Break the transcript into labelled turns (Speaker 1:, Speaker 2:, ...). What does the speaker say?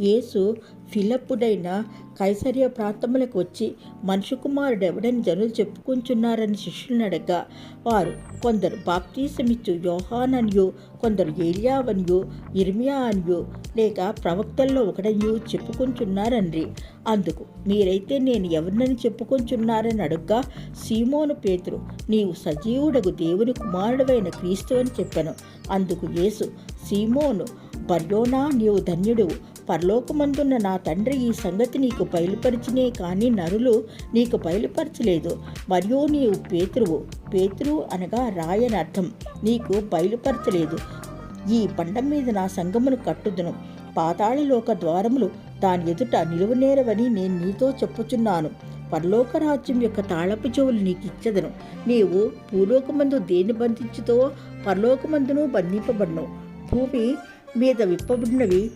Speaker 1: యేసు ఫిలిప్పుడైన కైసరయ ప్రాంతములకు వచ్చి మనుష్య కుమారుడు ఎవడని జనులు చెప్పుకుంటున్నారని శిష్యులను అడగగా, వారు కొందరు బాప్తీసమిచ్చు యోహాననియు, కొందరు ఏలియావనియు, ఇర్మియా అనియు, లేక ప్రవక్తల్లో ఒకడనియు చెప్పుకుంటున్నారని. అందుకు మీరైతే నేను ఎవరినని చెప్పుకుంటున్నారని అడుగ్గా, సీమోను పేతురు, నీవు సజీవుడగు దేవుని కుమారుడవైన క్రీస్తు అని చెప్పాను. అందుకు యేసు, సీమోను బర్యోనా, నీవు ధన్యుడు, పరలోకమందున్న నా తండ్రి ఈ సంగతి నీకు బయలుపరిచినే కానీ నరులు నీకు బయలుపరచలేదు. మరియు నీవు పేతురువు, పేతురు అనగా రాయని అర్థం, నీకు బయలుపరచలేదు. ఈ బండ మీద నా సంఘమును కట్టుదును, పాతాళలోక ద్వారములు దాని ఎదుట నిలువనేరవని నేను నీతో చెప్పుచున్నాను. పరలోక రాజ్యం యొక్క తాళపు చెవులు నీకు ఇచ్చదను. నీవు భూలోకమందు దేని బంధించుతో పరలోకమందును బంధింపబడును, భూమి మీద విప్పబడినవి